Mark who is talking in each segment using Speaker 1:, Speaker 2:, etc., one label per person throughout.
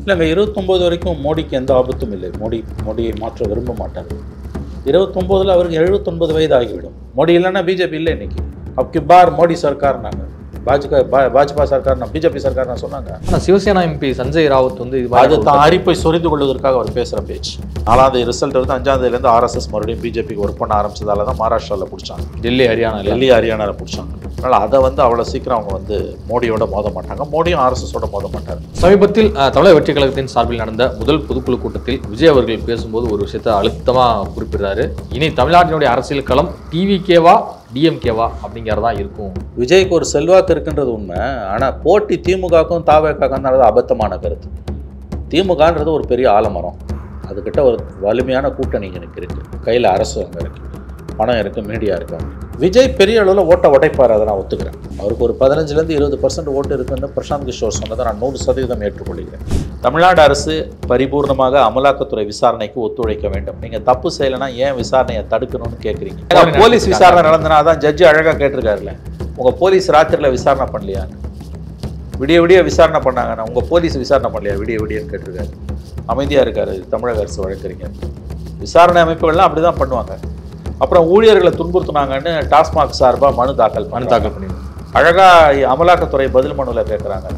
Speaker 1: இல்லைங்க, 29 வரைக்கும் மோடிக்கு எந்த ஆபத்தும் இல்லை. மோடியை மாற்ற விரும்ப மாட்டார்கள். 29 அவருக்கு 79 வயது ஆகிவிடும். மோடி இல்லைன்னா பிஜேபி இல்லை. இன்னைக்கு அப்கி பார் மோடி சர்க்கார்னாங்க, பாஜக சர்க்கார், பிஜேபி சர்க்கார் சொன்னாங்க.
Speaker 2: ஆனால் சிவசேனா எம்பி சஞ்சய் ராவத் வந்து
Speaker 1: அது தான் அரிப்பை சொரிந்து கொள்வதற்காக அவர் பேசுகிற பேச்சு. 4ஆம் தேதி ரிசல்ட் வந்து 5ஆம் தேதியிலேருந்து RSS மறுபடியும் பிஜேபிக்கு ஒர்க் பண்ண ஆரம்பிச்சதால தான் மகாராஷ்டிராவில் பிடிச்சாங்க, டெல்லி ஹரியானாவில் பிடிச்சாங்க. அதனால் அதை வந்து அவ்வளோ சீக்கிரம் அவங்க வந்து மோடியோட மோத மாட்டாங்க, மோடியும் RSSோட மோத மாட்டார்.
Speaker 2: சமீபத்தில் தமிழக வெற்றி கழகத்தின் சார்பில் நடந்த முதல் பொதுக்குழு கூட்டத்தில் விஜய் அவர்கள் பேசும்போது ஒரு விஷயத்தை அழுத்தமாக குறிப்பிடுறாரு. இனி தமிழ்நாட்டினுடைய அரசியல் களம் டிவிகேவா டிஎம்கேவா அப்படிங்கிறதா இருக்கும்.
Speaker 1: விஜய்க்கு ஒரு செல்வாக்கு இருக்குன்றது உண்மை. ஆனால் போட்டி திமுகவுக்கும் தாவேக்காக்கும் தான் அபத்தமான கருத்து. திமுகன்றது ஒரு பெரிய ஆலமரம், அதுக்கிட்ட ஒரு வலிமையான கூட்டணி எனக்கு இருக்குது, கையில் அரசு அங்கே இருக்குது, பணம் இருக்குது, மீடியா இருக்குது. விஜய் பெரிய அளவில் ஓட்டை உடைப்பார், அதை நான் ஒத்துக்கிறேன். அவருக்கு ஒரு 15% 20% ஓட்டு இருக்குன்னு பிரசாந்த் கிஷோர் சொன்னதை நான் 100% ஏற்றுக்கொள்கிறேன். தமிழ்நாடு அரசு பரிபூர்ணமாக அமலாக்கத்துறை விசாரணைக்கு ஒத்துழைக்க வேண்டும். நீங்கள் தப்பு செய்யலைன்னா ஏன் விசாரணையை தடுக்கணும்னு கேட்குறீங்க? போலீஸ் விசாரணை நடந்தனா அதான் ஜட்ஜி அழகாக கேட்டிருக்காருல்ல, உங்கள் போலீஸ் ராத்திரியில் விசாரணை பண்ணலையா, விடிய விடிய விசாரணை பண்ணாங்கன்னா உங்கள் போலீஸ் விசாரணை பண்ணலையா விடிய விடியன்னு கேட்டிருக்காரு. அமைதியாக இருக்கார் தமிழக அரசு வழக்கறிஞர். விசாரணை அமைப்புகள்லாம் அப்படி தான் பண்ணுவாங்க. அப்புறம் ஊழியர்களை துன்புறுத்தினாங்கன்னு டாஸ்மாக் சார்பாக மனு தாக்கல் பண்ணி அழகாக அமலாக்கத்துறை பதில் மனுவில் கேட்குறாங்க.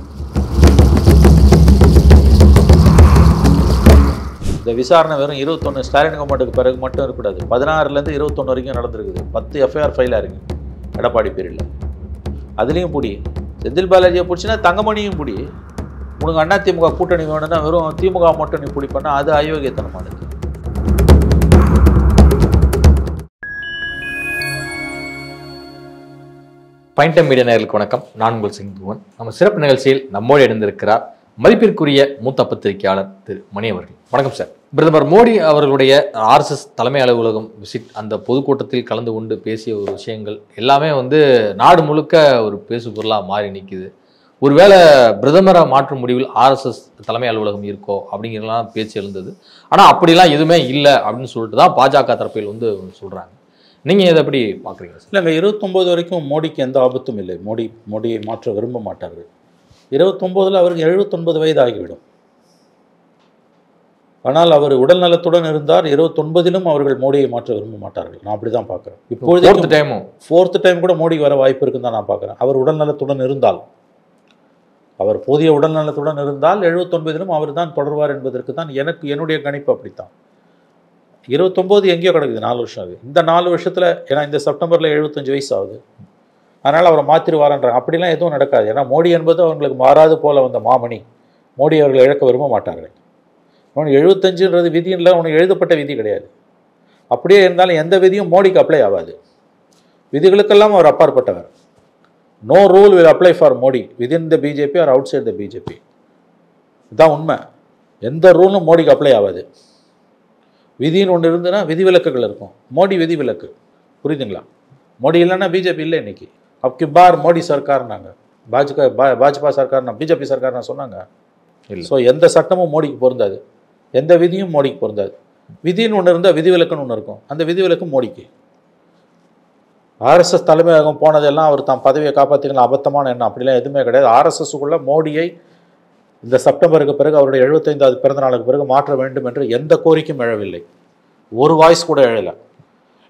Speaker 1: இந்த விசாரணை வெறும் 21 ஸ்டாலின் கவர்மெண்ட்டுக்கு பிறகு மட்டும் இருக்கக்கூடாது. 16லேருந்து 21 வரைக்கும் நடந்திருக்குது. 10 FIR ஃபைலாக இருக்குது எடப்பாடி பீரியடில். அதுலேயும் பிடி. செந்தில் பாலாஜியை பிடிச்சினா தங்கமணியும் பிடி. உனக்கு அண்ணா திமுக கூட்டணி வேணும்னா வெறும் திமுக மட்டும் நீ பிடி பண்ணால் அது அயோக்கியத்தனமானது.
Speaker 2: பாயிண்ட் மீடியா நேயர்களுக்கு வணக்கம். நான் உங்கள் சிங்குவன். நம்ம சிறப்பு நிகழ்ச்சியில் நம்மோடு இணைந்திருக்கிறார் மதிப்பிற்குரிய மூத்த பத்திரிகையாளர் திரு மணி அவர்கள். வணக்கம் சார். பிரதமர் மோடி அவர்களுடைய RSS தலைமை அலுவலகம் விசிட், அந்த பொதுக்கூட்டத்தில் கலந்து கொண்டு பேசிய ஒரு விஷயங்கள் எல்லாமே வந்து நாடு முழுக்க ஒரு பேசு பொருளாக மாறி நிற்குது. ஒருவேளை பிரதமரை மாற்றும் முடிவில் RSS தலைமை அலுவலகம் இருக்கோ அப்படிங்கிறலாம் பேச்சு எழுந்தது. ஆனால் அப்படிலாம் எதுவுமே இல்லை அப்படின்னு சொல்லிட்டு தான் பாஜக தரப்பில் வந்து சொல்கிறாங்க. நீங்கள் இதை எப்படி பார்க்குறீங்க?
Speaker 1: இல்லைங்க, 29 வரைக்கும் மோடிக்கு எந்த ஆபத்தும் இல்லை. மோடியை மாற்ற விரும்ப மாட்டார்கள். 29 அவருக்கு 79 வயது ஆகிவிடும். ஆனால் அவர் உடல் நலத்துடன் இருந்தார். 29 அவர்கள் மோடியை மாற்ற விரும்ப மாட்டார்கள். நான் அப்படி தான் பார்க்குறேன். இப்பொழுது ஃபோர்த் டைம் கூட மோடி வர வாய்ப்பு இருக்குன்னு தான் நான் பார்க்குறேன். அவர் உடல் நலத்துடன் இருந்தால், அவர் போதிய உடல் நலத்துடன் இருந்தால் 79 அவர் தான் தொடர்வார் என்பதற்கு தான் என்னுடைய கணிப்பு அப்படித்தான். 29 எங்கேயோ கிடக்குது, 4 வருஷம் ஆகுது. இந்த 4 வருஷத்தில், ஏன்னா இந்த செப்டம்பரில் 75 வயசு ஆகுது, அதனால் அவரை மாற்றிடுவாரன்றாங்க. அப்படிலாம் எதுவும் நடக்காது. ஏன்னா மோடி என்பது அவங்களுக்கு மாறாது போல வந்த மாமணி. மோடி அவர்கள் இழக்க விரும்ப மாட்டார்கள். அவனுக்கு 75ன்றது விதி இல்லை, அவனுக்கு எழுதப்பட்ட விதி கிடையாது. அப்படியே இருந்தாலும் எந்த விதியும் மோடிக்கு அப்ளை ஆகாது. விதிகளுக்கெல்லாம் அவர் அப்பாற்பட்டவர். No rule will apply for Modi within the BJP or outside the BJP. இதுதான் உண்மை. எந்த ரூலும் மோடிக்கு அப்ளை ஆகாது. விதின்னு ஒன்று இருந்துன்னா விதிவிலக்குகள் இருக்கும். மோடி விதிவிலக்கு, புரியுதுங்களா? மோடி இல்லைன்னா பிஜேபி இல்லை. இன்னைக்கு அப்கி பார் மோடி சர்க்கார்னாங்க, பாஜக சர்க்கார், பிஜேபி சர்க்கார் சொன்னாங்க. ஸோ எந்த சட்டமும் மோடிக்கு பொருந்தாது, எந்த விதியும் மோடிக்கு பொருந்தாது. விதின்னு ஒன்று இருந்தால் விதிவிலக்குன்னு ஒன்று இருக்கும். அந்த விதிவிலக்கு மோடிக்கு. RSS தலைமையகம் போனதெல்லாம் அவர் தான் பதவியை காப்பாற்றிக்கலாம் அபத்தமான எண்ணம், அப்படிலாம் எதுவுமே கிடையாது. RSSக்குள்ளே மோடியை இந்த செப்டம்பருக்கு பிறகு, அவருடைய 75வது பிறந்த நாளுக்கு பிறகு மாற்ற வேண்டும் என்று எந்த கோரிக்கையும் எழவில்லை. ஒரு வாய்ஸ் கூட எழலை.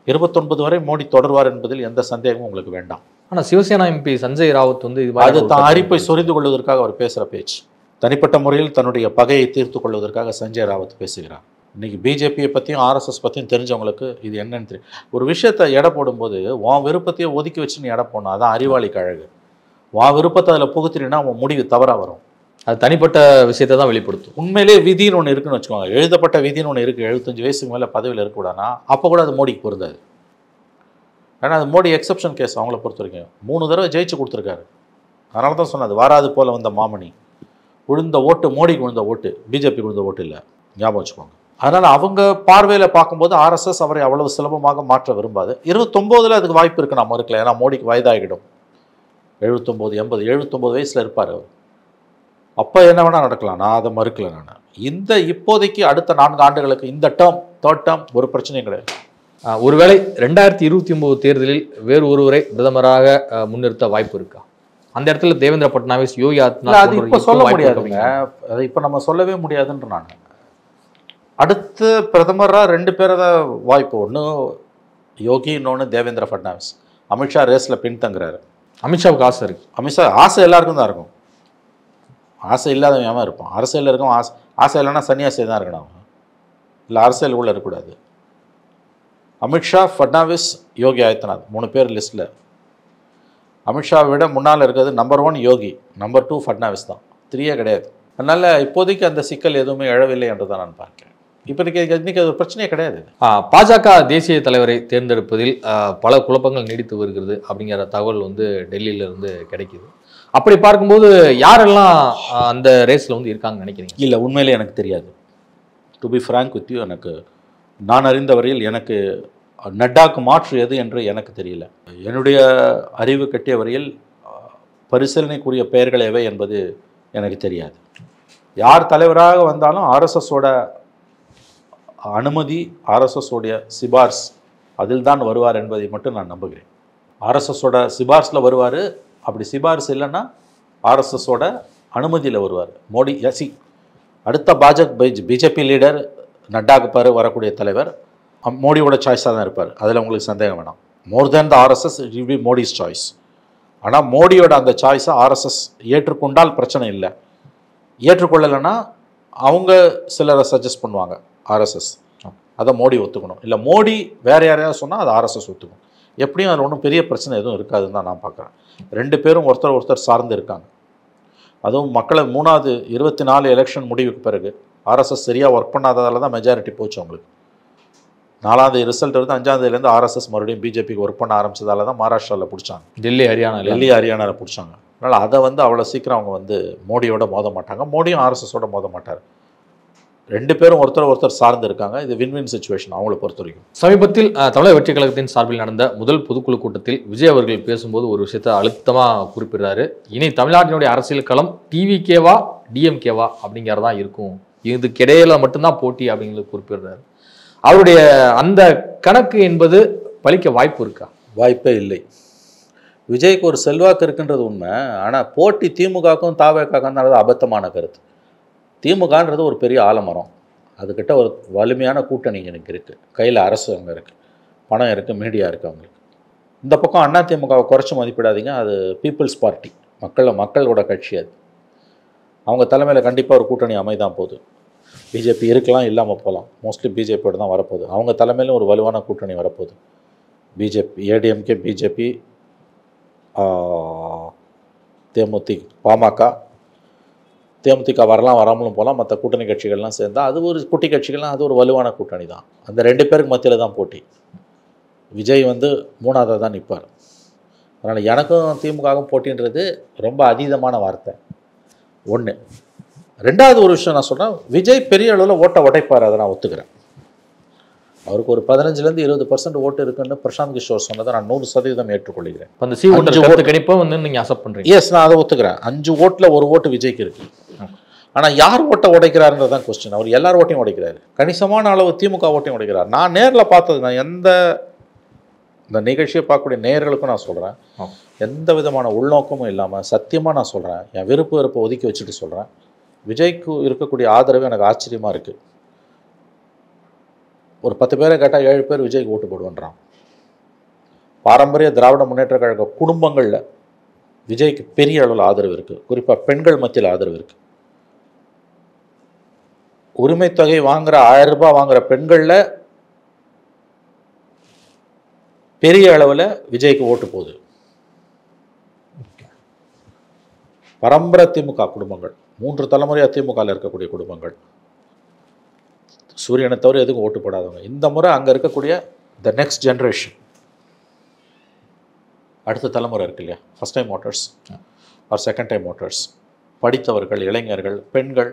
Speaker 1: 29 வரை மோடி தொடர்வார் என்பதில் எந்த சந்தேகமும் உங்களுக்கு வேண்டாம்.
Speaker 2: ஆனால் சிவசேனா எம்பி சஞ்சய் ராவத் வந்து
Speaker 1: அது தான் அரிப்பை சொரிந்து கொள்வதற்காக அவர் பேசுகிற பேச்சு. தனிப்பட்ட முறையில் தன்னுடைய பகையை தீர்த்து கொள்வதற்காக சஞ்சய் ராவத் பேசுகிறார். இன்றைக்கி பிஜேபியை பற்றியும் RSS பற்றியும் தெரிஞ்சவங்களுக்கு இது என்னன்னு தெரியும். ஒரு விஷயத்தை எடை போடும்போது உன் விருப்பத்தையே ஒதுக்கி வச்சு நீ எடை போடணும். அதான் அறிவாளிக்கு அழகு. உன் விருப்பத்தை அதில் புகுத்தினா உன் முடிவு தவறாக வரும்.
Speaker 2: அது தனிப்பட்ட விஷயத்தை தான் வெளிப்படுத்தும்.
Speaker 1: உண்மையிலேயே விதின்னு ஒன்று இருக்குன்னு வச்சுக்கோங்க, எழுதப்பட்ட விதின்னு ஒன்று இருக்குது. 75 வயசுக்கு மேலே பதவியில் இருக்கக்கூடாதுன்னா அப்போ கூட அது மோடிக்கு பொருந்தாது. ஏன்னா அது மோடி எக்ஸப்ஷன் கேஸ். அவங்கள பொறுத்த வரைக்கும் 3 தடவை ஜெயிச்சு கொடுத்துருக்காரு. அதனால தான் சொன்னது வாராது போல் வந்த மாமணி. விழுந்த ஓட்டு மோடிக்கு விழுந்த ஓட்டு, பிஜேபி விழுந்த ஓட்டு இல்லை, ஞாபகம் வச்சுக்கோங்க. அதனால் அவங்க பார்வையில் பார்க்கும்போது RSS அவரை அவ்வளவு சுலபமாக மாற்ற விரும்பாது. 29 அதுக்கு வாய்ப்பு இருக்குது, நான் மறுக்கல. ஏன்னா மோடிக்கு வயதாகிடும். 79, 80, 79 வயசில் இருப்பார் அவர். அப்போ என்ன வேணால் நடக்கலாம், நான் அதை மறுக்கலை. நான் இந்த இப்போதைக்கு அடுத்த 4 ஆண்டுகளுக்கு இந்த தேர்ட் டேர்ம் ஒரு பிரச்சனையும் கிடையாது.
Speaker 2: ஒருவேளை 2029 தேர்தலில் வேறு ஒருவரை பிரதமராக முன்னிறுத்த வாய்ப்பு இருக்கா? அந்த இடத்துல தேவேந்திர பட்னாவிஸ், யோகி
Speaker 1: அது
Speaker 2: ஆதித்யநாத்
Speaker 1: இப்போ சொல்ல முடியாதுங்க. அதை இப்போ நம்ம சொல்லவே முடியாதுன்ற நான். அடுத்து பிரதமராக 2 பேரை தான் வாய்ப்பு. ஒன்று யோகி, இன்னொன்று தேவேந்திர ஃபட்னாவிஸ். அமித்ஷா ரேஸில் பின்தங்குறாரு.
Speaker 2: அமித்ஷாவுக்கு ஆசை இருக்கு.
Speaker 1: அமித்ஷா ஆசை எல்லாருக்கும் தான் இருக்கும். ஆசை இல்லாதவன் ஏன் இருப்பான்? அரசியல் இருக்கும். ஆசை இல்லைன்னா சன்னியாசி தான் இருக்கணும். அவங்க இல்லை அரசியல் உள்ள இருக்கக்கூடாது. அமித்ஷா, ஃபட்னாவிஸ், யோகி ஆதித்யநாத் 3 பேர் லிஸ்ட்டில். அமித்ஷாவை விட முன்னால் இருக்கிறது நம்பர் 1 யோகி, நம்பர் 2 ஃபட்னாவிஸ் தான். 3 கிடையாது. அதனால் இப்போதைக்கு அந்த சிக்கல் எதுவுமே எழவில்லை என்று தான் நான் பார்க்கிறேன். இப்போ இன்னைக்கு அது ஒரு பிரச்சனையே கிடையாது.
Speaker 2: பாஜக தேசிய தலைவரை தேர்ந்தெடுப்பதில் பல குழப்பங்கள் நீடித்து வருகிறது அப்படிங்கிற தகவல் வந்து டெல்லியிலிருந்து கிடைக்குது. அப்படி பார்க்கும்போது யாரெல்லாம் அந்த ரேஸில் வந்து இருக்காங்கன்னு நினைக்கிறீங்க? இல்லை,
Speaker 1: உண்மையிலே எனக்கு தெரியாது. To be frank with you, எனக்கு நான் அறிந்த வரையில் எனக்கு நட்டாக்கு மாற்று எது என்று எனக்கு தெரியல. என்னுடைய அறிவு கட்டிய வரையில் பரிசீலனைக்குரிய பெயர்கள் எவை என்பது எனக்கு தெரியாது. யார் தலைவராக வந்தாலும் ஆர்எஸ்எஸோட அனுமதி, ஆர்எஸ்எஸோடைய சிபார்ஸ் அதில் தான் வருவார் என்பதை மட்டும் நான் நம்புகிறேன். ஆர்எஸ்எஸோட சிபார்ஸில் வருவார். அப்படி சிபார்ஸ் இல்லைன்னா ஆர்எஸ்எஸோட அனுமதியில் வருவார். மோடி அடுத்த பிஜேபி லீடர் நட்டாக்கு பாரு வரக்கூடிய தலைவர் மோடியோட சாய்ஸாக தான் இருப்பார். அதில் உங்களுக்கு சந்தேகம் வேணாம். More than the RSS it will be Modi's choice. ஆனால் மோடியோட அந்த சாய்ஸை ஆர்எஸ்எஸ் ஏற்றுக்கொண்டால் பிரச்சனை இல்லை. ஏற்றுக்கொள்ளலைன்னா அவங்க சிலரை சஜஸ்ட் பண்ணுவாங்க ஆர்எஸ்எஸ். அதை மோடி ஒத்துக்கணும். இல்லை மோடி வேறு யாரையாவது சொன்னால் அதை ஆர்எஸ்எஸ் ஒத்துக்கணும். எப்படியும் அதில் ஒன்றும் பெரிய பிரச்சனை எதுவும் இருக்காதுன்னு தான் நான் பார்க்குறேன். 2 பேரும் ஒருத்தர் சார்ந்து இருக்காங்க. அதுவும் மக்களை 3வது 24 எலெக்ஷன் முடிவுக்கு பிறகு ஆர்எஸ்எஸ் சரியாக ஒர்க் பண்ணாததால் தான் மெஜாரிட்டி போச்சு அவங்களுக்கு. 4வது ரிசல்ட் இருந்து 5ஆவதுலேருந்து ஆர்எஸ்எஸ் மறுபடியும் பிஜேபிக்கு ஒர்க் பண்ண ஆரம்பிச்சதால தான் மகாராஷ்டிராவில் பிடிச்சாங்க, டெல்லி ஹரியானாவில் பிடிச்சாங்க. அதனால் அதை வந்து அவ்வளோ சீக்கிரம் அவங்க வந்து மோடியோட மோத மாட்டாங்க. மோடியும் ஆர்எஸ்எஸோட மோத மாட்டார். 2 பேரும் ஒருத்தர் சார்ந்து இருக்காங்க. இது வின் சுச்சுவேஷன் அவங்களை பொறுத்த வரைக்கும்.
Speaker 2: சமீபத்தில் தமிழக வெற்றி கழகத்தின் சார்பில் நடந்த முதல் பொதுக்குழு கூட்டத்தில் விஜய் அவர்கள் பேசும்போது ஒரு விஷயத்தை அழுத்தமாக குறிப்பிடுறாரு. இனி தமிழ்நாட்டினுடைய அரசியல் களம் டிவிகேவா டிஎம்கேவா அப்படிங்கிறதா இருக்கும், இதுக்கு இடையில மட்டும்தான் போட்டி அப்படிங்கிறது குறிப்பிடுறாரு. அவருடைய அந்த கணக்கு என்பது பலிக்க வாய்ப்பு இருக்கா?
Speaker 1: வாய்ப்பே இல்லை. விஜய்க்கு ஒரு செல்வாக்கு இருக்குன்றது உண்மை. ஆனால் போட்டி திமுகவுக்கும் தாவேக்காக்கும் தான் அபத்தமான கருத்து. திமுகன்றது ஒரு பெரிய ஆலமரம். அதுக்கிட்ட ஒரு வலிமையான கூட்டணி எனக்கு இருக்குது. கையில் அரசு அங்கே இருக்குது, பணம் இருக்குது, மீடியா இருக்குது அவங்களுக்கு. இந்த பக்கம் அண்ணா திமுகவை குறைச்சி மதிப்பிடாதீங்க. அது பீப்புள்ஸ் பார்ட்டி, மக்களோட கட்சி. அது அவங்க தலைமையில் கண்டிப்பாக ஒரு கூட்டணி அமைதான் போகுது. பிஜேபி இருக்கலாம், இல்லாமல் போகலாம். மோஸ்ட்லி பிஜேபியோட தான் வரப்போகுது. அவங்க தலைமையிலும் ஒரு வலுவான கூட்டணி வரப்போகுது. பிஜேபி, ஏடிஎம்கே, பிஜேபி, தேமுதிக வரலாம், வராமலும் போகலாம். மற்ற கூட்டணி கட்சிகள்லாம் சேர்ந்தால் அது ஒரு குட்டி கட்சிகள்லாம் அது ஒரு வலுவான கூட்டணி தான். அந்த 2 பேருக்கு மத்தியில் தான் போட்டி. விஜய் வந்து 3ஆவதாக தான் நிற்பார். அதனால் எனக்கும் திமுகவும் போட்டின்றது ரொம்ப அதீதமான வார்த்தை. 1. 2வது ஒரு விஷயம் நான் சொல்கிறேன், விஜய் பெரிய அளவில் ஓட்டை உடைப்பார். அதை நான் ஒத்துக்கிறேன். அவருக்கு ஒரு 15% 20% ஓட்டு இருக்குன்னு பிரசாந்த் கிஷோர் சொன்னதை நான் 100% ஏற்றுக்கொள்கிறேன்.
Speaker 2: அந்த ஓட்டு கணிப்பை வந்து நீங்கள் அக்செப்ட் பண்ணுறீங்க?
Speaker 1: எஸ், நான் அதை ஒத்துக்கிறேன். 5 ஓட்டில் 1 ஓட்டு விஜய்க்கு இருக்கு. ஆனால் யார் ஓட்டை உடைக்கிறாருன்றது தான் கொஸ்டின். அவர் எல்லார் ஓட்டையும் உடைக்கிறாரு. கணிசமான அளவு திமுக ஓட்டையும் உடைக்கிறார். நான் நேரில் பார்த்தது, நான் இந்த நிகழ்ச்சியை பார்க்கக்கூடிய நேயர்களுக்கும் நான் சொல்கிறேன், எந்த விதமான உள்நோக்கமும் இல்லாமல் சத்தியமாக நான் சொல்கிறேன், என் விருப்பை ஒதுக்கி வச்சுட்டு சொல்கிறேன், விஜய்க்கு இருக்கக்கூடிய ஆதரவு எனக்கு ஆச்சரியமாக இருக்குது. ஒரு 10 பேரை கேட்டால் 7 பேர் விஜய்க்கு ஓட்டு போடுவேன்றான். பாரம்பரிய திராவிட முன்னேற்ற கழக குடும்பங்களில் விஜய்க்கு பெரிய அளவில் ஆதரவு இருக்குது. குறிப்பாக பெண்கள் மத்தியில் ஆதரவு இருக்குது. உரிமை தொகை வாங்குகிற 1000 ரூபாய் வாங்குகிற பெண்களில் பெரிய அளவில் விஜய்க்கு ஓட்டு போகுது. பரம்பரை திமுக குடும்பங்கள், 3 தலைமுறையாக திமுகவில் இருக்கக்கூடிய குடும்பங்கள், சூரியனை தவிர எதுக்கும் ஓட்டு போடாதவங்க. இந்த முறை அங்கே இருக்கக்கூடிய த நெக்ஸ்ட் ஜென்ரேஷன், அடுத்த தலைமுறை இருக்கு இல்லையா, first time voters R second time voters, படித்தவர்கள், இளைஞர்கள், பெண்கள்,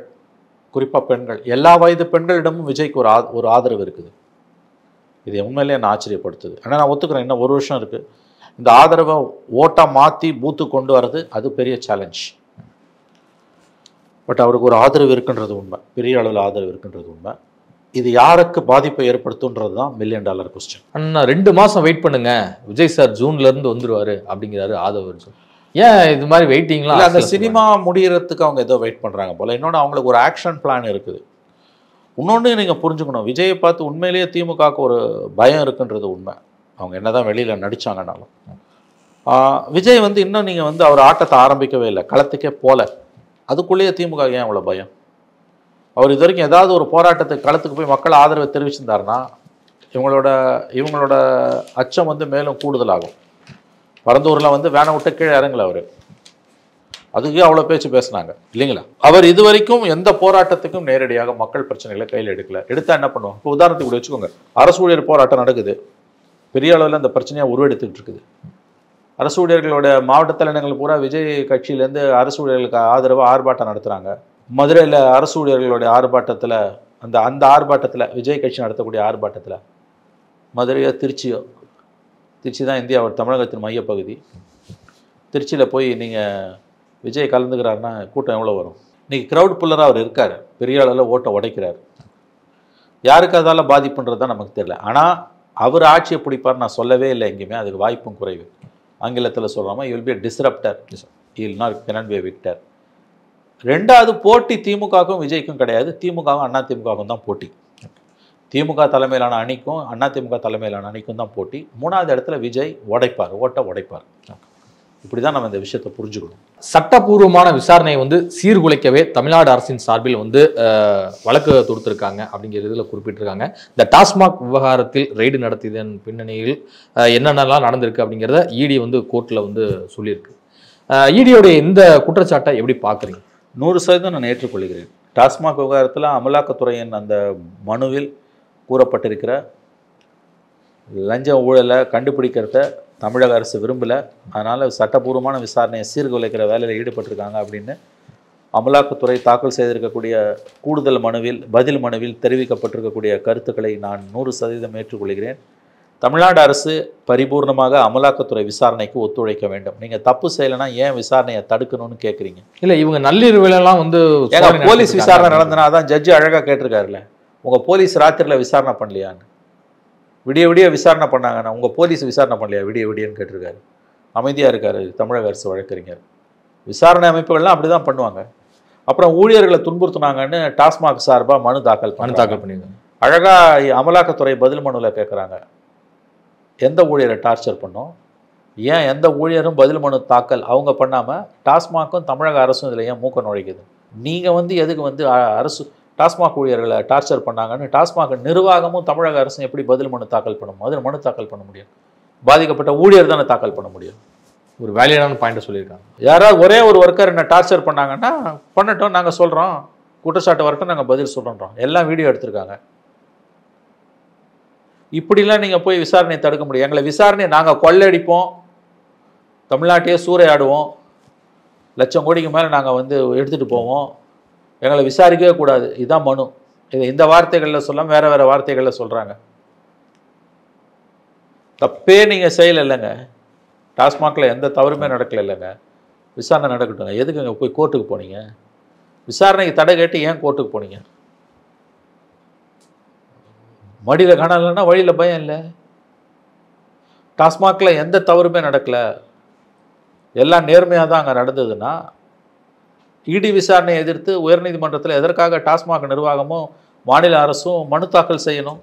Speaker 1: குறிப்பாக பெண்கள், எல்லா வயது பெண்களிடமும் விஜய்க்கு ஒரு ஆதரவு இருக்குது. இது உண்மையிலே என்ன ஆச்சரியப்படுத்துது. ஆனால் நான் ஒத்துக்கிறேன், இன்னும் 1 வருஷம் இருக்குது. இந்த ஆதரவை ஓட்டாக மாற்றி பூத்து கொண்டு வர்றது அது பெரிய சேலஞ்ச். பட் அவருக்கு ஒரு ஆதரவு இருக்குன்றது உண்மை, பெரிய அளவில் ஆதரவு இருக்குன்றது உண்மை. இது யாருக்கு பாதிப்பை ஏற்படுத்துன்றது தான் $1 மில்லியன் கொஸ்டின்.
Speaker 2: அண்ணா 2 மாதம் வெயிட் பண்ணுங்க, விஜய் சார் ஜூன்லேருந்து வந்துடுவார் அப்படிங்கிறாரு ஆதவ் அர்ஜுன். ஏன் இது மாதிரி வெயிட்டிங்லாம்?
Speaker 1: அந்த சினிமா முடியறதுக்கு அவங்க ஏதோ வெயிட் பண்ணுறாங்க போல். இன்னொன்று அவங்களுக்கு ஒரு ஆக்ஷன் பிளான் இருக்குது. இன்னொன்று நீங்கள் புரிஞ்சுக்கணும், விஜயை பார்த்து உண்மையிலேயே திமுகவுக்கு ஒரு பயம் இருக்குன்றது உண்மை. அவங்க என்ன தான் வெளியில் நடித்தாங்கன்னாலும் விஜய் வந்து இன்னும் நீங்கள் வந்து அவர் ஆட்டத்தை ஆரம்பிக்கவே இல்லை, களத்துக்கே போகல. அதுக்குள்ளேயே திமுக ஏன் அவ்வளோ பயம்? அவர் இது வரைக்கும் ஏதாவது ஒரு போராட்டத்துக்கு களத்துக்கு போய் மக்கள் ஆதரவை தெரிவிச்சிருந்தாருன்னா இவங்களோட அச்சம் வந்து மேலும் கூடுதலாகும். பரந்தூரில் வந்து வேனை விட்டு கீழே இறங்கல அவர், அதுக்கே அவ்வளோ பேச்சு பேசினாங்க இல்லைங்களா? அவர் இது வரைக்கும் எந்த போராட்டத்துக்கும் நேரடியாக மக்கள் பிரச்சனைகளை கையில் எடுக்கல. எடுத்தால் என்ன பண்ணுவோம்? இப்போ உதாரணத்துக்கு கூட வச்சுக்கோங்க, அரசு ஊழியர் போராட்டம் நடக்குது, பெரிய அளவில் அந்த பிரச்சனையாக உருவெடுத்துக்கிட்டு இருக்குது. அரசு ஊழியர்களோட மாவட்ட தலைநகர்கள் பூரா விஜய் கட்சியிலேருந்து அரசு ஊழியர்களுக்கு ஆதரவாக ஆர்ப்பாட்டம் நடத்துகிறாங்க. மதுரையில் அரசு ஊழியர்களுடைய ஆர்ப்பாட்டத்தில் அந்த ஆர்ப்பாட்டத்தில் விஜய் கட்சி நடத்தக்கூடிய ஆர்ப்பாட்டத்தில் மதுரையோ திருச்சி தான் இந்தியாவோட தமிழகத்தின் மையப்பகுதி. திருச்சியில் போய் நீங்கள் விஜய் கலந்துக்கிறாருன்னா கூட்டம் எவ்வளோ வரும்? இன்றைக்கி க்ரௌட் புல்லராக அவர் இருக்கார், பெரிய அளவில் ஓட்டை உடைக்கிறார். யாருக்கு அதால் பாதிப்புன்றது தான் நமக்கு தெரியல. ஆனால் அவர் ஆட்சியை பிடிப்பார் நான் சொல்லவே இல்லை எங்கேயுமே, அதுக்கு வாய்ப்பும் குறைவு. ஆங்கிலத்தில் சொல்கிறாமல் you will be a disruptor, you will not cannot be a victor. ரெண்டாவது போட்டி திமுகவுக்கும் விஜய்க்கும் கிடையாது, திமுகவும் அண்ணா திமுகவும் தான் போட்டி. திமுக தலைமையிலான அணிக்கும் அண்ணா திமுக தலைமையிலான அணிக்கும் தான் போட்டி. மூணாவது இடத்துல விஜய் ஓட்டை உடைப்பார். இப்படி தான் நம்ம இந்த விஷயத்தை புரிஞ்சுக்கணும்.
Speaker 2: சட்டப்பூர்வமான விசாரணையை வந்து சீர்குலைக்கவே தமிழ்நாடு அரசின் சார்பில் வந்து வழக்கு தொடுத்திருக்காங்க அப்படிங்கிற இதில் குறிப்பிட்டிருக்காங்க. இந்த டாஸ்மாக் விவகாரத்தில் ரெய்டு நடத்தியதன் பின்னணியில் என்னென்னலாம் நடந்திருக்கு அப்படிங்கிறத இடி வந்து கோர்ட்டில் வந்து சொல்லியிருக்கு. இடியோடைய இந்த குற்றச்சாட்டை எப்படி பார்க்குறீங்க?
Speaker 1: 100% நான் ஏற்றுக்கொள்கிறேன். டாஸ்மாக் விவகாரத்தில் அமலாக்கத்துறையின் அந்த மனுவில் கூறப்பட்டிருக்கிற லஞ்ச ஊழலை கண்டுபிடிக்கிறத தமிழக அரசு விரும்பலை, அதனால் சட்டப்பூர்வமான விசாரணையை சீர்குலைக்கிற வேலையில் ஈடுபட்டிருக்காங்க அப்படின்னு அமலாக்கத்துறை தாக்கல் செய்திருக்கக்கூடிய கூடுதல் மனுவில் பதில் மனுவில் தெரிவிக்கப்பட்டிருக்கக்கூடிய கருத்துக்களை நான் 100% ஏற்றுக்கொள்கிறேன். தமிழ்நாடு அரசு பரிபூர்ணமாக அமலாக்கத்துறை விசாரணைக்கு ஒத்துழைக்க வேண்டும். நீங்கள் தப்பு செய்யலைன்னா ஏன் விசாரணையை தடுக்கணும்னு கேட்குறீங்க?
Speaker 2: இல்லை, இவங்க நள்ளிரவுலாம் வந்து
Speaker 1: போலீஸ் விசாரணை நடந்தனா அதான் ஜட்ஜி அழகாக கேட்டிருக்காருல்ல, உங்கள் போலீஸ் ராத்திரியில் விசாரணை பண்ணலையான்னு. விடிய விசாரணை பண்ணாங்கண்ணா, உங்கள் போலீஸ் விசாரணை பண்ணலையா விடியன்னு கேட்டிருக்காரு. அமைதியாக இருக்கார் தமிழக அரசு வழக்கறிஞர். விசாரணை அமைப்புகள்லாம் அப்படி தான் பண்ணுவாங்க. அப்புறம் ஊழியர்களை துன்புறுத்தினாங்கன்னு டாஸ்மாக் சார்பாக மனு தாக்கல் பண்ணியிருக்காங்க. அழகாக அமலாக்கத்துறை பதில் மனுவில் கேட்குறாங்க, எந்த ஊழியரை டார்ச்சர் பண்ணோம், ஏன் எந்த ஊழியரும் பதில் மனு தாக்கல் அவங்க பண்ணாமல் டாஸ்மாக்கும் தமிழக அரசும் இதில் ஏன் மூக்க நுழைக்குது? நீங்கள் வந்து எதுக்கு வந்து அரசு டாஸ்மாக் ஊழியர்களை டார்ச்சர் பண்ணாங்கன்னு டாஸ்மாக் நிர்வாகமும் தமிழக அரசும் எப்படி பதில் மனு தாக்கல் பண்ண அதில் மனு தாக்கல் பண்ண முடியும்? பாதிக்கப்பட்ட ஊழியர் தானே தாக்கல் பண்ண முடியும்.
Speaker 2: ஒரு வேலையான பாயிண்ட்டை சொல்லியிருக்காங்க.
Speaker 1: யாராவது ஒரே ஒரு ஒர்க்கர் என்ன டார்ச்சர் பண்ணாங்கன்னா பண்ணட்டும், நாங்கள் சொல்கிறோம், குற்றச்சாட்டு வரட்டும், நாங்கள் பதில் சொல்கிறோம். எல்லாம் வீடியோ எடுத்திருக்காங்க. இப்படிலாம் நீங்கள் போய் விசாரணையை தடுக்க முடியும்? எங்களை விசாரணையை நாங்கள் கொள்ளையடிப்போம், தமிழ்நாட்டையே சூறையாடுவோம், லட்சம் கோடிக்கு மேலே நாங்கள் வந்து எடுத்துகிட்டு போவோம், எங்களை விசாரிக்கவே கூடாது, இதுதான் மனு. இதை இந்த வார்த்தைகளில் சொல்லாமல் வேறு வேறு வார்த்தைகளில் சொல்கிறாங்க. தப்பே நீங்கள் செய்யலை இல்லைங்க, டாஸ்மாகில் எந்த தவறுமே நடக்கலை இல்லைங்க, விசாரணை நடக்கட்டுங்க. எதுக்கு இங்கே போய் கோர்ட்டுக்கு போனீங்க? விசாரணைக்கு தடை கேட்டு ஏன் கோர்ட்டுக்கு போனீங்க? மடியில் காணலைன்னா வழியில் பயம் இல்லை. டாஸ்மாகில் எந்த தவறுமே நடக்கலை, எல்லாம் நேர்மையாக தான் அங்கே நடந்ததுன்னா இடி விசாரணையை எதிர்த்து உயர்நீதிமன்றத்தில் எதற்காக டாஸ்மாக் நிர்வாகமும் மாநில அரசும் மனு தாக்கல் செய்யணும்?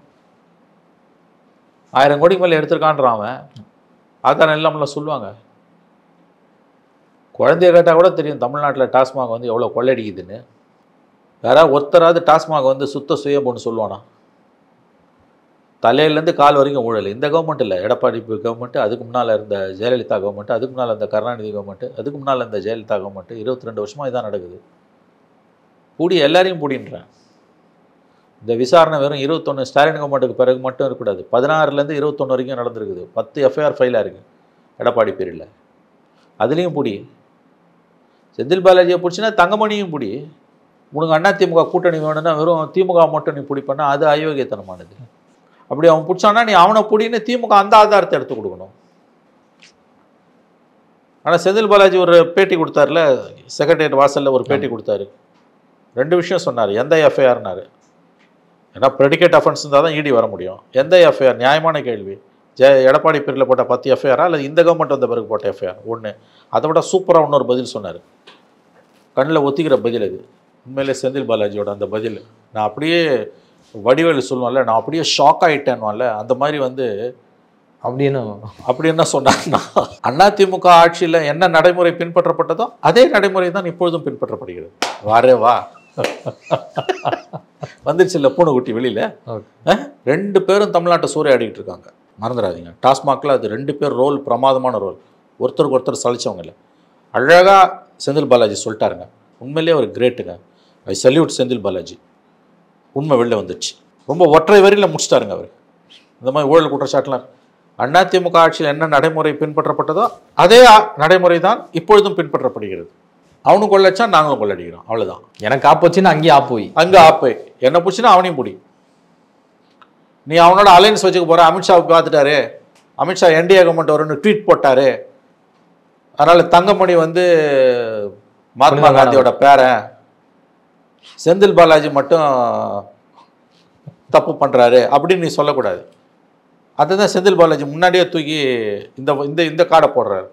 Speaker 1: 1000 கோடிக்கு மேலே எடுத்திருக்கான்றான், ஆதாரம் இல்லாமல சொல்லுவாங்க. குழந்தைய கேட்டால் கூட தெரியும் தமிழ்நாட்டில் டாஸ்மாக் வந்து எவ்வளோ கொள்ளடிக்குதுன்னு. யாராவது ஒருத்தராவது டாஸ்மாக் வந்து சுத்த சுயம்புன்னு சொல்லுவானா? தலையிலேருந்து கால் வரைக்கும் ஊழல். இந்த கவர்மெண்ட் இல்லை, எடப்பாடி கவர்மெண்ட்டு, அதுக்கு முன்னால் இருந்த ஜெயலலிதா கவர்மெண்ட்டு, அதுக்கு முன்னால் இருந்த கருணாநிதி கவர்மெண்ட்டு, அதுக்கு முன்னால் இருந்த ஜெயலலிதா கவர்மெண்ட்டு, 22 வருஷமாக இதான் நடக்குது. பூடி எல்லாரையும் பூடின்றேன். இந்த விசாரணை வெறும் 21 ஸ்டாலின் கவர்மெண்ட்டுக்கு பிறகு மட்டும் இருக்கக்கூடாது, 16லேருந்து 21 வரைக்கும் நடந்திருக்குது. 10 எஃப்ஐஆர் ஃபைலாக இருக்குது எடப்பாடி பீரியடில். அதுலேயும் பூடி. செந்தில் பாலாஜியை பிடிச்சின்னா தங்கமணியும் பூடி. உனக்கு அண்ணா திமுக கூட்டணி வேணும்னா வெறும் திமுக மட்டும் நீ பிடி பண்ணால் அது அயோக்கியத்தனமானது. அப்படி அவன் பிடிச்சானா நீ அவனை பிடின்னு திமுக அந்த ஆதாரத்தை எடுத்து கொடுக்கணும். ஆனால் செந்தில் பாலாஜி ஒரு பேட்டி கொடுத்தாருல, செக்ரட்டரியேட் வாசலில் ஒரு பேட்டி கொடுத்தாரு. 2 விஷயம் சொன்னார். எந்த எஃப்ஐஆர்னாரு, ஏன்னா ப்ரெடிகேட் அஃபென்ஸ் இருந்தால் தான் இடி வர முடியும். எந்த எஃப்ஐஆர்? நியாயமான கேள்வி. எடப்பாடி பேரில் போட்ட 10 எஃப்ஐஆரா இல்லை இந்த கவர்மெண்ட் வந்த பிறகு போட்ட எஃப்ஐஆர் ஒன்று. அதை விட சூப்பராக இன்னொரு பதில் சொன்னார், கண்ணில் ஒத்திக்கிற பதில் அது. உண்மையிலே செந்தில் பாலாஜியோட அந்த பதில் நான் அப்படியே வடிவேலு சொல்லுவான்ல, நான் அப்படியே ஷாக் ஆகிட்டேன்வான்ல, அந்த மாதிரி வந்து அப்படி என்ன சொன்னாங்கன்னா, அதிமுக ஆட்சியில் என்ன நடைமுறை பின்பற்றப்பட்டதோ அதே நடைமுறை தான் இப்பொழுதும் பின்பற்றப்படுகிறது. வாரே வா வந்துருச்சு இல்லை பூனைக்குட்டி வெளியில். 2 பேரும் தமிழ்நாட்டை சூறையாடிக்கிட்டு இருக்காங்க, மறந்துடாதீங்க. டாஸ்மாகில் அது 2 பேர் ரோல் பிரமாதமான ரோல், ஒருத்தருக்கு ஒருத்தர் சலிச்சவங்க இல்லை. அழகாக செந்தில் பாலாஜி சொல்லிட்டாருங்க, உண்மையிலேயே ஒரு கிரேட்டுங்க. I salute Senthil Balaji. உண்மை வெளில வந்துடுச்சு, ரொம்ப ஒற்றை வரியில் முடிச்சிட்டாருங்க அவர். இந்த மாதிரி ஊழல் குற்றச்சாட்டுலாம் அதிமுக ஆட்சியில் என்ன நடைமுறை பின்பற்றப்பட்டதோ அதே நடைமுறை தான் இப்பொழுதும் பின்பற்றப்படுகிறது. அவனும் கொள்ளச்சா நாங்களும் கொள்ளடிக்கிறோம், அவ்வளோதான்.
Speaker 2: எனக்கு ஆப்போச்சுன்னா அங்கேயே ஆப்போய்,
Speaker 1: அங்கே ஆப்போய், என்ன பிடிச்சின்னா அவனையும் பிடி. நீ அவனோட அலையன்ஸ் வச்சுக்க போகிற, அமித்ஷாவுக்கு பார்த்துட்டாரு, அமித்ஷா என்டிஏ கவர்மெண்ட் வரும்னு ட்வீட் போட்டார், அதனால் தங்கமணி வந்து மகாத்மா காந்தியோட பேரன், செந்தில் பாலாஜி மட்டும் தப்பு பண்ணுறாரு அப்படின்னு நீ சொல்லக்கூடாது. அதுதான் செந்தில் பாலாஜி முன்னாடியே தூக்கி இந்த காடை போடுறாரு.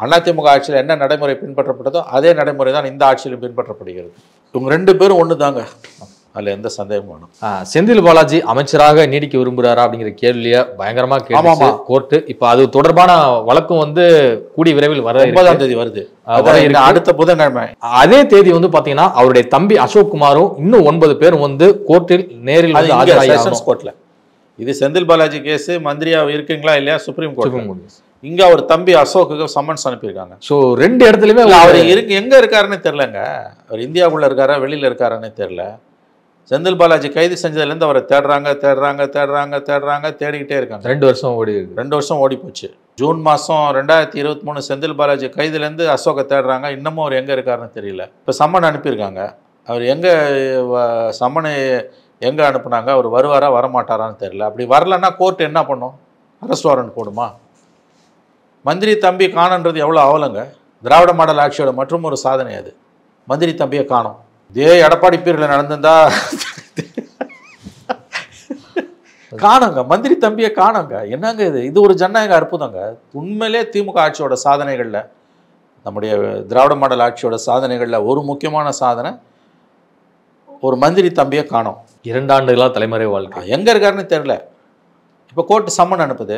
Speaker 1: அதிமுக ஆட்சியில் என்ன நடைமுறை பின்பற்றப்பட்டதோ அதே நடைமுறை தான் இந்த ஆட்சியிலும் பின்பற்றப்படுகிறது. இவங்க 2 பேரும் ஒன்று தாங்க, அதில் எந்த சந்தேகமும் வேணும்.
Speaker 2: செந்தில் பாலாஜி அமைச்சராக நீடிக்க விரும்புகிறாரா அப்படிங்கிற கேள்வியை பயங்கரமாக கேட்டு கோர்ட்டு இப்போ அது தொடர்பான வழக்கம் வந்து கூடிய விரைவில் வர
Speaker 1: 9ஆம் தேதி வருது, அடுத்த புதன்கிழமை.
Speaker 2: அதே தேதி வந்து பாத்தீங்கன்னா அவருடைய தம்பி அசோக் குமாரும் இன்னும் 9 பேரும் வந்து கோர்ட்டில் நேரில்
Speaker 1: செஷன்ஸ் கோர்ட்ல. இது செந்தில் பாலாஜி கேஸ், மந்திரியா இருக்கீங்களா இல்லையா சுப்ரீம் கோர்ட். இங்க அவர் தம்பி அசோக்கு சம்மன்ஸ் அனுப்பியிருக்காங்க.
Speaker 2: ஸோ 2 இடத்துலையுமே
Speaker 1: அவர் எங்க இருக்காருன்னு தெரியலங்க. அவர் இந்தியாவுக்குள்ள இருக்காரா வெளியில இருக்காருன்னு தெரியல. செந்தில் பாலாஜி கைது செஞ்சதுலேருந்து அவரை தேடுறாங்க, தேடிக்கிட்டே இருக்காங்க.
Speaker 2: 2 வருஷம் ஓடி
Speaker 1: 2 வருஷம் ஓடி போச்சு. ஜூன் மாதம் 2023 செந்தில் பாலாஜி கைதுலேருந்து அசோகை தேடுறாங்க. இன்னமும் அவர் எங்கே இருக்காருன்னு தெரியல. இப்போ சம்மன் அனுப்பியிருக்காங்க. அவர் எங்கே சம்மனை எங்கே அனுப்புனாங்க, அவர் வருவாரா வரமாட்டாரான்னு தெரியல. அப்படி வரலன்னா கோர்ட் என்ன பண்ணும், அரெஸ்ட் வாரண்ட் போடுமா? மந்திரி தம்பி காணன்றது எவ்வளோ அவலங்க. திராவிட மாடல் ஆட்சியோட மற்றும் ஒரு சாதனை அது. மந்திரி தம்பியை காணும். இதே எடப்பாடி பீரியடில் நடந்திருந்தா காணுங்க, மந்திரி தம்பியை காணுங்க. என்னங்க இது ஒரு ஜனநாயக அற்புதங்க. உண்மையிலே திமுக ஆட்சியோட சாதனைகளில், நம்முடைய திராவிட மாடல் ஆட்சியோட சாதனைகளில் ஒரு முக்கியமான சாதனை ஒரு மந்திரி தம்பியை காணும்.
Speaker 2: 2 ஆண்டுகளாக தலைமுறை வாழ்க்கை.
Speaker 1: எங்கே இருக்காருன்னு தெரில. இப்போ கோர்ட்டு சம்மன் அனுப்புது.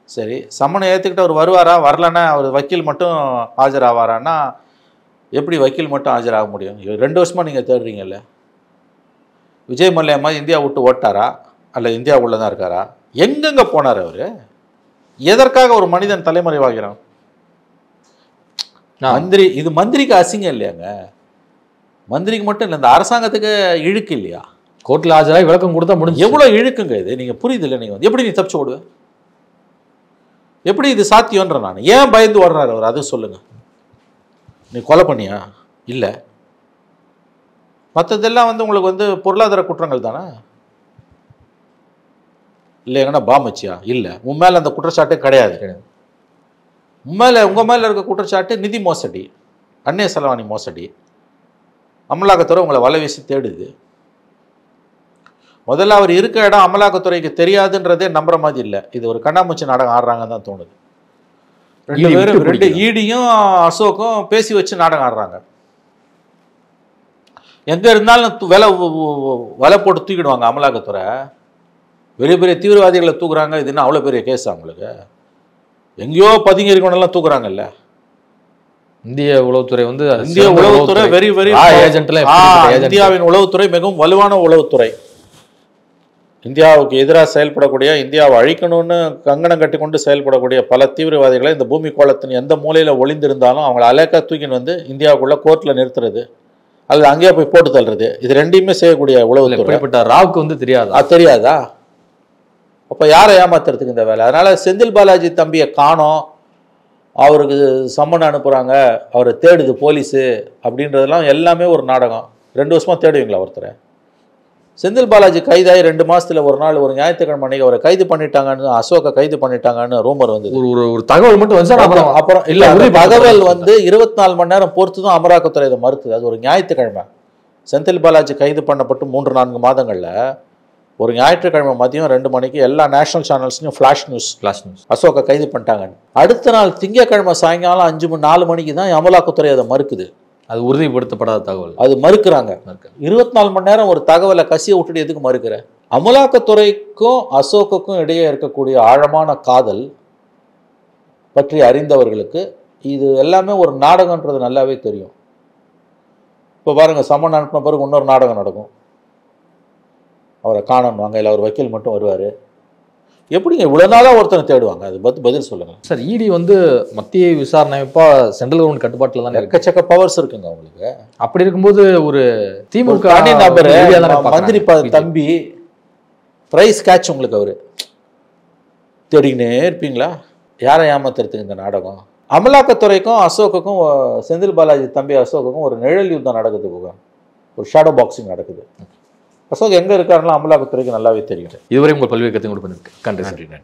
Speaker 1: சரி, சம்மனை ஏற்றுக்கிட்டு அவர் வருவாரா, வரலன்னா அவர் வக்கீல் மட்டும் ஆஜராவாரான்னா எப்படி வக்கீல் மட்டும் ஆஜராக முடியும்? 2 வருஷமாக நீங்கள் தேடுறீங்கல்ல. விஜய் மல்லையா மாதிரி இந்தியா விட்டு ஓட்டாரா, அல்ல இந்தியாவுக்குள்ளே தான் இருக்காரா? எங்கெங்கே போனார் அவர்? எதற்காக ஒரு மனிதன் தலைமறைவாகிறான்? மந்திரி, இது மந்திரிக்கு அசிங்கம் இல்லையாங்க. மந்திரிக்கு மட்டும் இல்லை, இந்த அரசாங்கத்துக்கு இழுக்கு இல்லையா?
Speaker 2: கோர்ட்டில் ஆஜராகி விளக்கம் கொடுத்தா முடிஞ்சு.
Speaker 1: எவ்வளோ இழுக்குங்க இது, நீங்கள் புரியுது இல்லை? நீங்கள் எப்படி நீ தப்பிச்சு ஓடுவேன்? எப்படி இது சாத்தியன்ற? நான் ஏன் பயந்து ஓடுறாரு அவர், அது சொல்லுங்கள். நீ கொலை பண்ணியா? இல்லை. மற்றதெல்லாம் வந்து உங்களுக்கு வந்து பொருளாதார குற்றங்கள் தானே. இல்லைங்கன்னா பாமச்சியா? இல்லை. உன் மேலே அந்த குற்றச்சாட்டே கிடையாது. உங்கள் மேலே இருக்க குற்றச்சாட்டு நிதி மோசடி, அந்நிய செலவாணி மோசடி. அமலாக்கத்துறை உங்களை வலை வீசி தேடுது. முதல்ல அவர் இருக்க இடம் அமலாக்கத்துறைக்கு தெரியாதுன்றதே நம்புற மாதிரி இல்லை. இது ஒரு கண்ணாமூச்சி நாடகம் ஆடுறாங்கன்னு தான் தோணுது. 2 பேரும் ஈடியும் அசோக்கும் பேசி வச்சு நாடகம் ஆடுறாங்க. எங்க இருந்தாலும் விலை போட்டு தூக்கிடுவாங்க அமலாக்கத்துறை. பெரிய பெரிய தீவிரவாதிகளை தூக்குறாங்க. இது என்ன அவ்வளோ பெரிய கேஸ் அவங்களுக்கு? எங்கேயோ பதுங்கி இருக்கணும்லாம் தூக்குறாங்கல்ல.
Speaker 2: இந்திய உளவுத்துறை வந்து
Speaker 1: இந்திய உளவுத்துறை வெரி வெரி இந்தியாவின் உளவுத்துறை மிகவும் வலுவான உளவுத்துறை. இந்தியாவுக்கு எதிராக செயல்படக்கூடிய, இந்தியாவை அழிக்கணும்னு கங்கணம் கட்டி கொண்டு செயல்படக்கூடிய பல தீவிரவாதிகளை இந்த பூமி கோளத்தின் எந்த மூலையில் ஒளிந்திருந்தாலும் அவங்களை அலேக்கா தூக்கின்னு வந்து இந்தியாவுக்குள்ள கோர்ட்டில் நிறுத்துறது, அல்லது அங்கேயே போய் போட்டு தள்ளுறது, இது 2யுமே செய்யக்கூடிய உளவுத்துறை.
Speaker 2: ராவுக்கு வந்து தெரியாது.
Speaker 1: அது தெரியாதா? அப்போ யாரை ஏமாத்துறதுக்கு இந்த வேலை? அதனால செந்தில் பாலாஜி தம்பியை காணோம், அவருக்கு சம்மன் அனுப்புகிறாங்க, அவரை தேடுது போலீஸு அப்படின்றதெல்லாம் எல்லாமே ஒரு நாடகம். 2 வருஷமாக தேடுவீங்களா ஒருத்தரை? செந்தில் பாலாஜி கைதாகி 2 மாசத்துல ஒரு நாள், ஒரு ஞாயிற்றுக்கிழமை அன்னைக்கு அவரை கைது பண்ணிட்டாங்கன்னு, அசோகை கைது பண்ணிட்டாங்கன்னு ரூமர் வந்து
Speaker 2: ஒரு தகவல் மட்டும் வந்து
Speaker 1: அப்புறம் இல்லை, தகவல் வந்து 24 மணி நேரம் பொறுத்து தான் அமலாக்கத்துறை இதை மறுத்துது. அது ஒரு ஞாயிற்றுக்கிழமை. செந்தில் பாலாஜி கைது பண்ணப்பட்டு 3-4 மாதங்களில் ஒரு ஞாயிற்றுக்கிழமை மதியம் 2 மணிக்கு எல்லா நேஷனல் சேனல்ஸ்லையும் ஃப்ளாஷ் நியூஸ் அசோகை கைது பண்ணிட்டாங்க. அடுத்த நாள் திங்கட்கிழமை சாயங்காலம் 4 மணிக்கு தான் அமலாக்கத்துறை அதை மறுக்குது.
Speaker 2: அது உறுதிப்படுத்தப்படாத தகவல்,
Speaker 1: அது மறுக்கிறாங்க. 24 மணி நேரம் ஒரு தகவலை கசிய விட்டுட்டு எதுக்கு மறுக்கிற? அமலாக்கத்துறைக்கும் அசோக்குக்கும் இடையே இருக்கக்கூடிய ஆழமான காதல் பற்றி அறிந்தவர்களுக்கு இது எல்லாமே ஒரு நாடகன்றது நல்லாவே தெரியும். இப்போ பாருங்க, சம்மன் அனுப்பின பிறகு இன்னொரு நாடகம் நடக்கும். அவரை காணணும், அங்கே இல்லை அவர் வக்கீல் மட்டும் வருவார். எப்படிங்க இவ்வளோ நாளாக ஒருத்தனை தேடுவாங்க? அது பதில் சொல்லுங்க
Speaker 2: சார். இடி மத்திய விசாரணை அமைப்பா சென்ட்ரல் கவர்மெண்ட் கட்டுப்பாட்டில் தான்
Speaker 1: எக்கச்சக்க பவர்ஸ் இருக்குங்க அவங்களுக்கு.
Speaker 2: அப்படி இருக்கும்போது ஒரு திமுக
Speaker 1: நபர் மந்திரி தம்பி பிரைஸ் கேட்ச் உங்களுக்கு அவரு தேடிக்கினே இருப்பீங்களா? யாரை ஏமாத்துறதுக்கு இந்த நாடகம்? அமலாக்கத்துறைக்கும் அசோக்குக்கும், செந்தில் பாலாஜி தம்பி அசோக்குக்கும் ஒரு நிழல் யுத்தம் நடக்குது, ஒரு ஷேடோ பாக்ஸிங் நடக்குது. அசோக் எங்கே இருக்காருன்னா அமலாக்கத்துறைக்கு நல்லாவே தெரியும்.
Speaker 2: இதுவரை உங்கள் பல்வேறு கருத்து கொடுப்பதற்கு நன்றி.